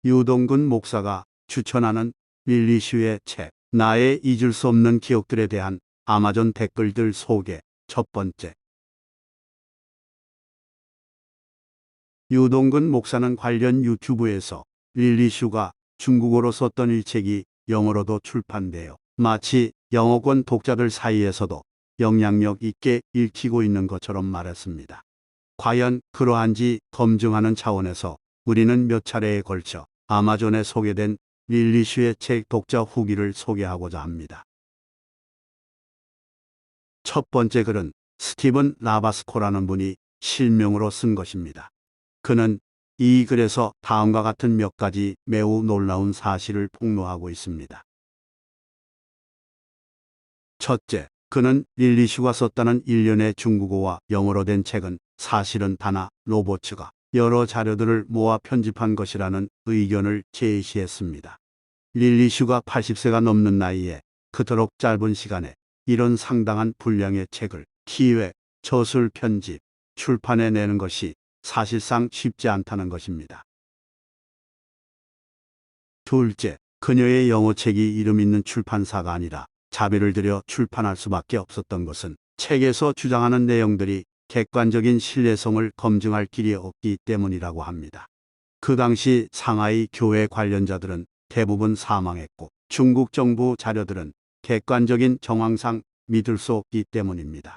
유동근 목사가 추천하는 릴리 슈의 책 나의 잊을 수 없는 기억들에 대한 아마존 댓글들 소개. 첫 번째. 유동근 목사는 관련 유튜브에서 릴리 슈가 중국어로 썼던 일책이 영어로도 출판되어 마치 영어권 독자들 사이에서도 영향력 있게 읽히고 있는 것처럼 말했습니다. 과연 그러한지 검증하는 차원에서 우리는 몇 차례에 걸쳐 아마존에 소개된 릴리 슈의 책 독자 후기를 소개하고자 합니다. 첫 번째 글은 스티븐 라바스코라는 분이 실명으로 쓴 것입니다. 그는 이 글에서 다음과 같은 몇 가지 매우 놀라운 사실을 폭로하고 있습니다. 첫째, 그는 릴리 슈가 썼다는 일련의 중국어와 영어로 된 책은 사실은 다나 로버츠가 여러 자료들을 모아 편집한 것이라는 의견을 제시했습니다. 릴리 슈가 80세가 넘는 나이에 그토록 짧은 시간에 이런 상당한 분량의 책을 기획, 저술 편집, 출판해내는 것이 사실상 쉽지 않다는 것입니다. 둘째, 그녀의 영어책이 이름 있는 출판사가 아니라 자비를 들여 출판할 수밖에 없었던 것은 책에서 주장하는 내용들이 객관적인 신뢰성을 검증할 길이 없기 때문이라고 합니다. 그 당시 상하이 교회 관련자들은 대부분 사망했고 중국 정부 자료들은 객관적인 정황상 믿을 수 없기 때문입니다.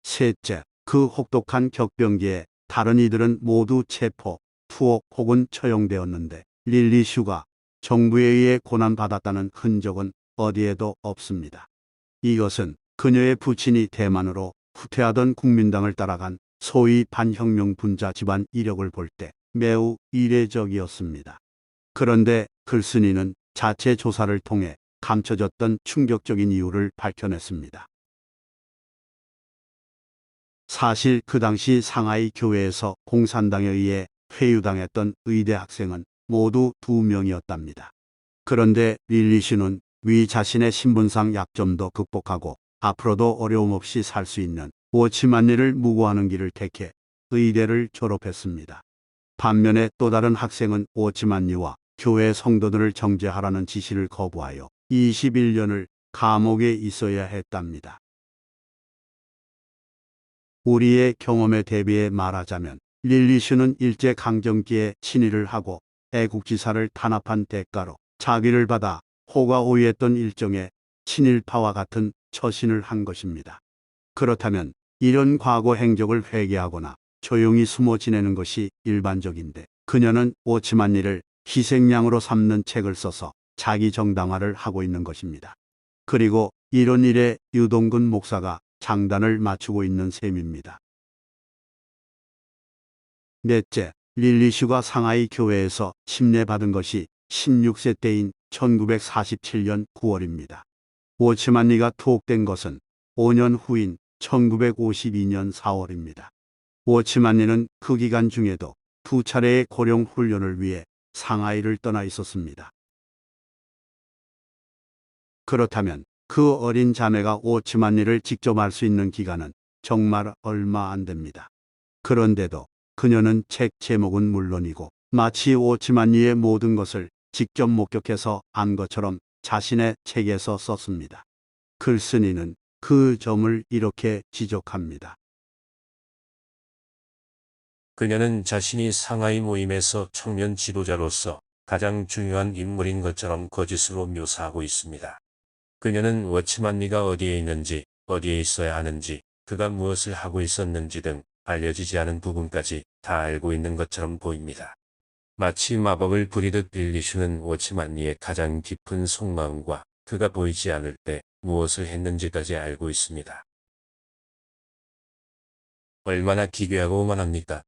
셋째, 그 혹독한 격병기에 다른 이들은 모두 체포, 투옥 혹은 처형되었는데 릴리 슈가 정부에 의해 고난받았다는 흔적은 어디에도 없습니다. 이것은 그녀의 부친이 대만으로 후퇴하던 국민당을 따라간 소위 반혁명 분자 집안 이력을 볼 때 매우 이례적이었습니다. 그런데 글쓴이는 자체 조사를 통해 감춰졌던 충격적인 이유를 밝혀냈습니다. 사실 그 당시 상하이 교회에서 공산당에 의해 회유당했던 의대 학생은 모두 2명이었답니다. 그런데 릴리 슈는 위 자신의 신분상 약점도 극복하고 앞으로도 어려움 없이 살 수 있는 워치만리를 무고하는 길을 택해 의대를 졸업했습니다. 반면에 또 다른 학생은 워치만리와 교회 성도들을 정죄하라는 지시를 거부하여 21년을 감옥에 있어야 했답니다. 우리의 경험에 대비해 말하자면 릴리 슈는 일제강점기에 친일을 하고 애국지사를 탄압한 대가로 자기를 받아 호가 오유했던 일종의 친일파와 같은 처신을 한 것입니다. 그렇다면 이런 과거 행적을 회개하거나 조용히 숨어 지내는 것이 일반적인데 그녀는 워치만리를 희생양으로 삼는 책을 써서 자기 정당화를 하고 있는 것입니다. 그리고 이런 일에 유동근 목사가 장단을 맞추고 있는 셈입니다. 넷째, 릴리 슈가 상하이 교회에서 침례받은 것이 16세 때인 1947년 9월입니다. 워치만리가 투옥된 것은 5년 후인 1952년 4월입니다. 워치만리는 그 기간 중에도 2차례의 고령 훈련을 위해 상하이를 떠나 있었습니다. 그렇다면 그 어린 자매가 워치만리를 직접 알 수 있는 기간은 정말 얼마 안 됩니다. 그런데도 그녀는 책 제목은 물론이고 마치 워치만리의 모든 것을 직접 목격해서 안 것처럼 자신의 책에서 썼습니다. 글쓴이는 그 점을 이렇게 지적합니다. 그녀는 자신이 상하이 모임에서 청년 지도자로서 가장 중요한 인물인 것처럼 거짓으로 묘사하고 있습니다. 그녀는 워치만리가 어디에 있는지, 어디에 있어야 하는지, 그가 무엇을 하고 있었는지 등 알려지지 않은 부분까지 다 알고 있는 것처럼 보입니다. 마치 마법을 부리듯 릴리 슈는 워치만리의 가장 깊은 속마음과 그가 보이지 않을 때 무엇을 했는지까지 알고 있습니다. 얼마나 기괴하고 오만합니까?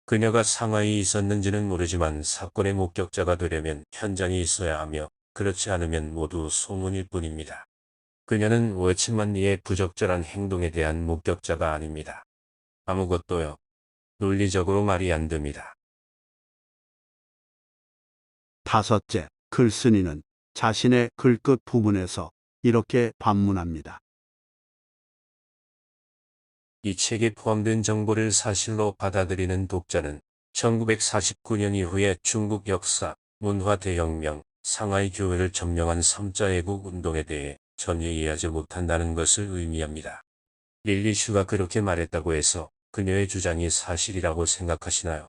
그녀가 상하이에 있었는지는 모르지만 사건의 목격자가 되려면 현장에 있어야 하며 그렇지 않으면 모두 소문일 뿐입니다. 그녀는 워치만리의 부적절한 행동에 대한 목격자가 아닙니다. 아무것도요. 논리적으로 말이 안 됩니다. 다섯째, 글쓴이는 자신의 글 끝 부분에서 이렇게 반문합니다. 이 책에 포함된 정보를 사실로 받아들이는 독자는 1949년 이후에 중국 역사, 문화 대혁명, 상하이 교회를 점령한 3자 애국 운동에 대해 전혀 이해하지 못한다는 것을 의미합니다. 릴리 슈가 그렇게 말했다고 해서 그녀의 주장이 사실이라고 생각하시나요?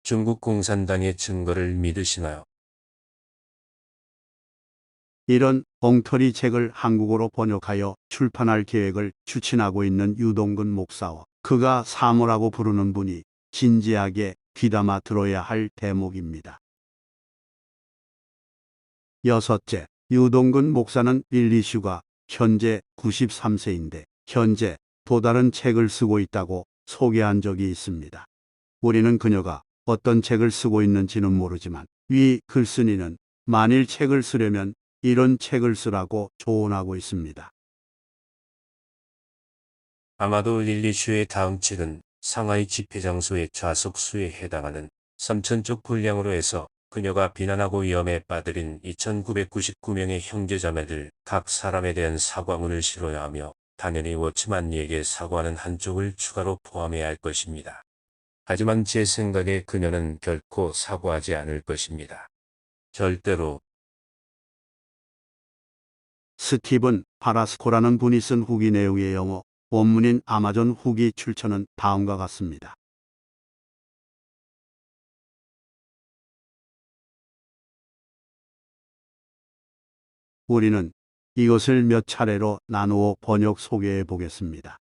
중국 공산당의 증거를 믿으시나요? 이런 엉터리 책을 한국어로 번역하여 출판할 계획을 추진하고 있는 유동근 목사와 그가 사모라고 부르는 분이 진지하게 귀담아 들어야 할 대목입니다. 여섯째, 유동근 목사는 릴리 슈가 현재 93세인데 현재 또 다른 책을 쓰고 있다고 소개한 적이 있습니다. 우리는 그녀가 어떤 책을 쓰고 있는지는 모르지만 위 글쓴이는 만일 책을 쓰려면 이런 책을 쓰라고 조언하고 있습니다. 아마도 릴리 슈의 다음 책은 상하이 집회 장소의 좌석 수에 해당하는 3,000쪽 분량으로 해서 그녀가 비난하고 위험에 빠뜨린 2,999명의 형제자매들 각 사람에 대한 사과문을 실어야 하며 당연히 워치만니에게 사과하는 한쪽을 추가로 포함해야 할 것입니다. 하지만 제 생각에 그녀는 결코 사과하지 않을 것입니다. 절대로. 스티븐 파라스코라는 분이 쓴 후기 내용의 영어 원문인 아마존 후기 출처는 다음과 같습니다. 우리는 이것을 몇 차례로 나누어 번역 소개해 보겠습니다.